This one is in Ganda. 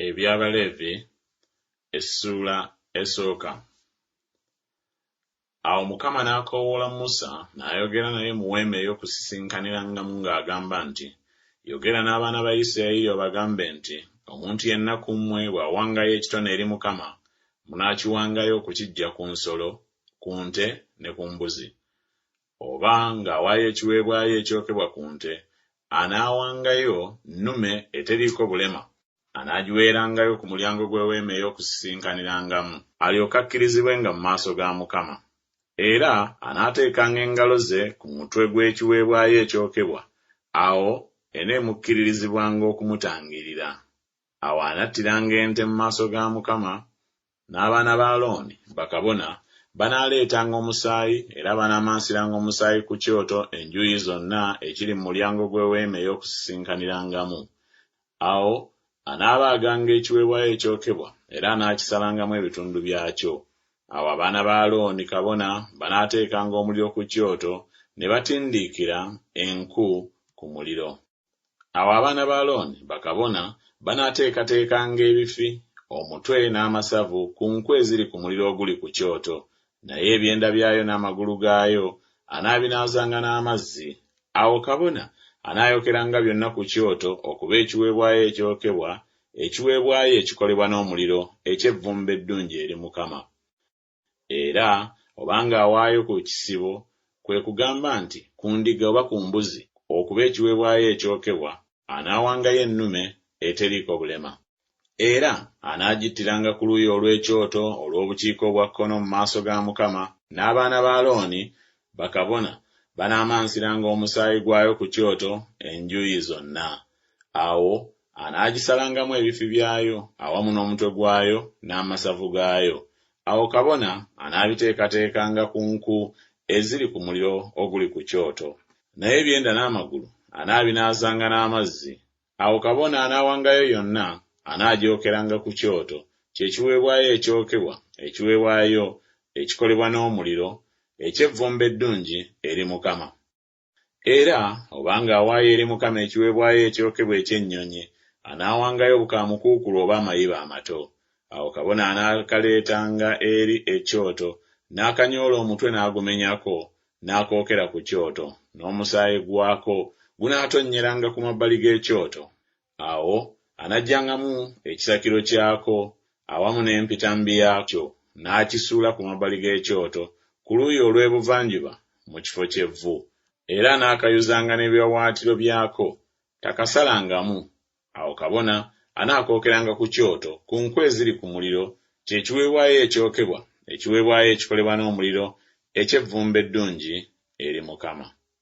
Eby'Abaleevi essula esooka. Awo Mukama n'akoowoola Musa n'ayogera naye mu weema ey'okusisinkaniramu ng'agamba nti, yogera n'abaana ba Isirayiri obagambe nti, omuntu yenna ku mmwe bw'awangayo ekitone eri Mukama, munaakiwangayo okukiggya ku nsolo, ku nte ne ku mbuzi. Oba ng'awaayo ekiweebwayo ekyokebwa ku nte, anaawangayo nnume eteriiko bulema, anaagiweerangayo ku mulyango gw'eweema ey'okusisinkaniramu, alyoke akkirizibwenga mu maaso ga Mukama. Era anaateekanga engalo ze ku mutwe gw'ekiweebwayo ekyokebwa, awo eneemukkiririzibwanga okumutangirira. Awo anattiranga ente mu maaso ga Mukama, n'abaana ba Alooni bakabona banaaleetanga omusaayi era banaamansiranga omusaayi ku kyoto enjuuyi zonna ekiri mu mulyango gw'eweema ey'okusisinkaniramu. Awo anaabaaganga ekiweebwayo ekyokebwa era anaakisalangamu ebitundu byakyo. Awo abaana ba Alooni kabona banaateekanga omuliro ku kyoto ne batindiikira enku ku muliro. Awo abaana ba Alooni bakabona banaateekateekanga ebifi, omutwe n'amasavu ku nku eziri ku muliro oguli ku kyoto, naye ebyenda byayo n'amagulu gaayo anaabinaazanga n'amazzi. Awo kabona anaayokeranga byonna ku kyoto okuba ekiweebwayo ekyokebwa, ekiweebwayo ekikolebwa n'omuliro eky'evvumbe eddungi eri Mukama. Era obanga awaayo ku kisibo, kwe kugamba nti ku ndiga oba ku mbuzi, okuba ekiweebwayo ekyokebwa, anaawangayo ennume eteriiko bulema. Era anaagittiranga ku luuyi olw'ekyoto olw'obukiika obwa kkono mu maaso ga Mukama, n'abaana ba Alooni bakabona banaamansiranga omusaayi gwayo ku kyoto enjuuyi zonna. Awo anaagisalangamu ebifi byayo awamu n'omutwe gwayo n'amasavu gaayo. Awo kabona anaabiteekateekanga ku nku eziri ku muliro oguli ku kyoto, naye ebyenda n'amagulu anaabinaazanga n'amazzi. Awo kabona anaawangayo yonna anaagyokeranga ku kyoto, kyekiweebwayo ekyokebwa, ekiweebwayo ekikolebwa n'omuliro eky'evvumbe eddungi eri Mukama. Era obanga awaayo eri Mukama ekiweebwayo ekyokebwa eky'ennyonyi, anaawangayo obukaamukuukulu oba amayiba amato. Awo kabona anaakaleetanga eri ekyoto, n'akanyoola omutwe n'agumenyako, n'akookera ku kyoto, n'omusaayi gwako gunaatonnyeranga ku mabbali g'ekyoto. Awo anagyangamu ekisakiro kyako awamu n'empitambi yaakyo, n'akisuula ku mabbali g'ekyoto ku luuyi olw'ebuvanjuba mu kifo ky'evvu. Era anaakayuzanga n'ebiwawaatiro byako, takasalangamu. Awo kabona anaakookeranga ku kyoto ku nku eziri ku muliro, kyekiweebwayo ekyokebwa, ekiweebwayo ekikolebwa n'omuliro eky'evvumbe eddungi eri Mukama.